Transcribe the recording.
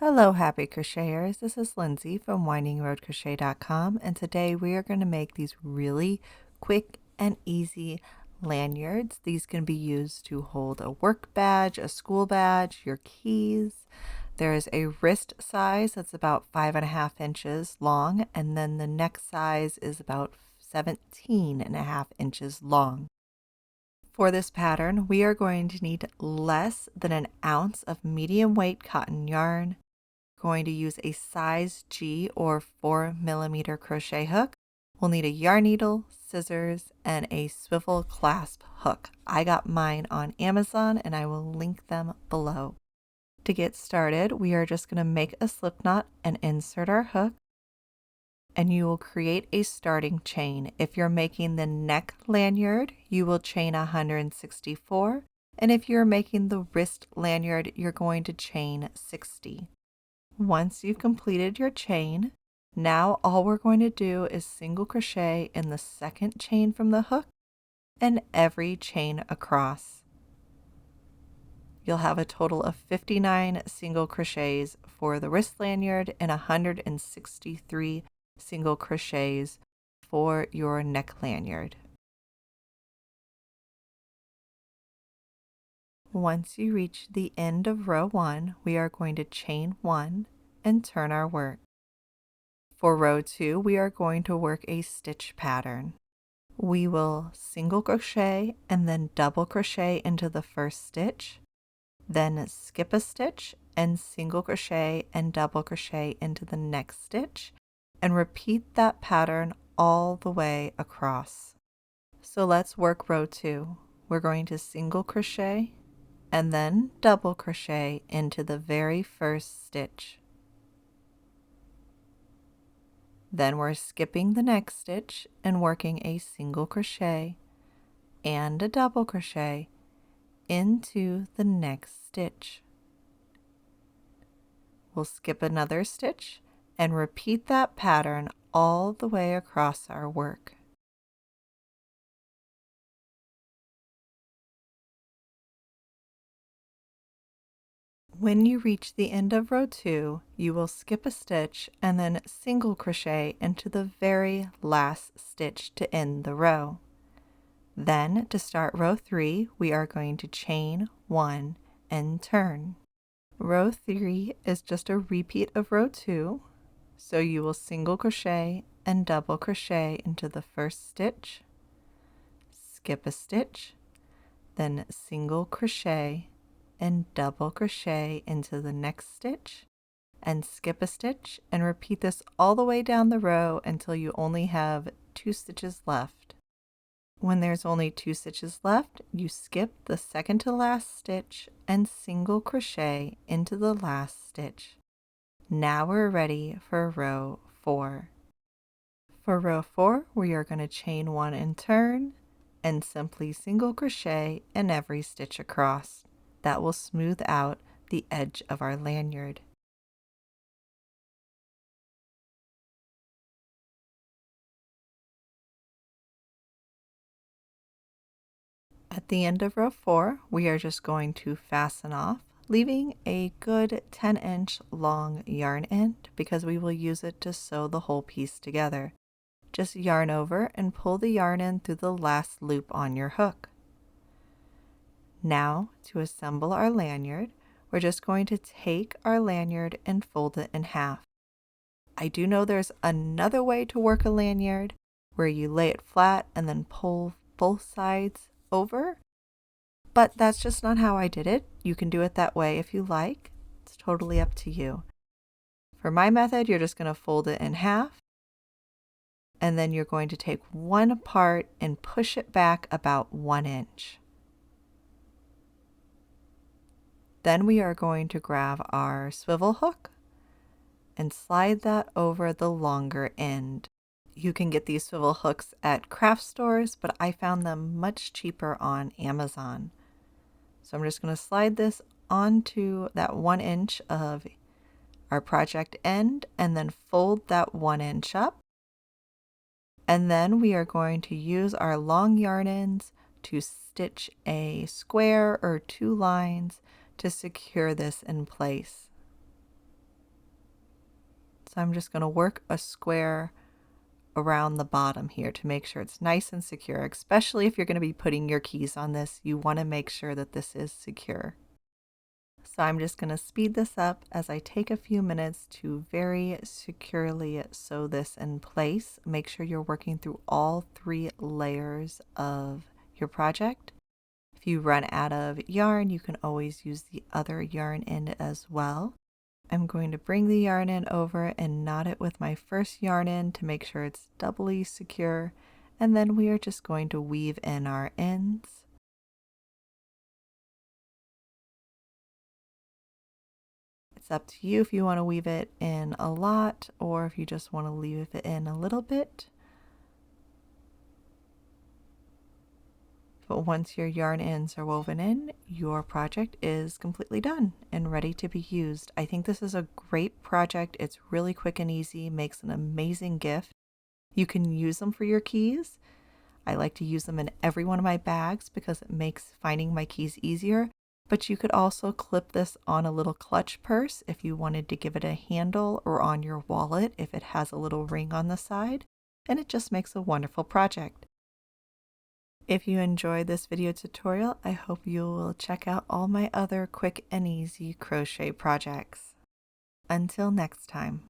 Hello, happy crocheters. This is Lindsay from windingroadcrochet.com, and today we are going to make these really quick and easy lanyards. These can be used to hold a work badge, a school badge, your keys. There is a wrist size that's about 5.5 inches long, and then the neck size is about 17.5 inches long. For this pattern, we are going to need less than an ounce of medium weight cotton yarn. Going to use a size G or 4mm crochet hook. We'll need a yarn needle, scissors, and a swivel clasp hook. I got mine on Amazon and I will link them below. To get started, we are just going to make a slip knot and insert our hook, and you will create a starting chain. If you're making the neck lanyard, you will chain 164, and if you're making the wrist lanyard, you're going to chain 60. Once you've completed your chain, now all we're going to do is single crochet in the second chain from the hook and every chain across. You'll have a total of 59 single crochets for the wrist lanyard and 163 single crochets for your neck lanyard. Once you reach the end of row 1, we are going to chain 1 and turn our work. For row 2, we are going to work a stitch pattern. We will single crochet and then double crochet into the first stitch, then skip a stitch and single crochet and double crochet into the next stitch, and repeat that pattern all the way across. So let's work row 2. We're going to single crochet and then double crochet into the very first stitch. Then we're skipping the next stitch and working a single crochet and a double crochet into the next stitch. We'll skip another stitch and repeat that pattern all the way across our work. When you reach the end of row 2, you will skip a stitch and then single crochet into the very last stitch to end the row. Then, to start row 3, we are going to chain 1 and turn. Row 3 is just a repeat of row 2, so you will single crochet and double crochet into the first stitch, skip a stitch, then single crochet and double crochet into the next stitch and skip a stitch, and repeat this all the way down the row until you only have 2 stitches left. When there's only 2 stitches left, you skip the second to last stitch and single crochet into the last stitch. Now we're ready for row 4. For row 4, we are going to chain 1 and turn and simply single crochet in every stitch across. That will smooth out the edge of our lanyard. At the end of row 4, we are just going to fasten off, leaving a good 10-inch long yarn end because we will use it to sew the whole piece together. Just yarn over and pull the yarn in through the last loop on your hook. Now, to assemble our lanyard, we're just going to take our lanyard and fold it in half. I do know there's another way to work a lanyard where you lay it flat and then pull both sides over, but that's just not how I did it. You can do it that way if you like. It's totally up to you. For my method, you're just going to fold it in half, and then you're going to take one part and push it back about 1 inch. Then we are going to grab our swivel hook and slide that over the longer end. You can get these swivel hooks at craft stores, but I found them much cheaper on Amazon. So I'm just going to slide this onto that 1 inch of our project end and then fold that 1 inch up. And then we are going to use our long yarn ends to stitch a square or 2 lines to secure this in place. So I'm just going to work a square around the bottom here to make sure it's nice and secure, especially if you're going to be putting your keys on this. You want to make sure that this is secure. So I'm just going to speed this up as I take a few minutes to very securely sew this in place. Make sure you're working through all 3 layers of your project. If you run out of yarn, you can always use the other yarn end as well. I'm going to bring the yarn end over and knot it with my first yarn end to make sure it's doubly secure, and then we are just going to weave in our ends. It's up to you if you want to weave it in a lot or if you just want to leave it in a little bit. But once your yarn ends are woven in, your project is completely done and ready to be used. I think this is a great project. It's really quick and easy, makes an amazing gift. You can use them for your keys. I like to use them in every one of my bags because it makes finding my keys easier. But you could also clip this on a little clutch purse if you wanted to give it a handle, or on your wallet if it has a little ring on the side, and it just makes a wonderful project. If you enjoyed this video tutorial, I hope you will check out all my other quick and easy crochet projects. Until next time.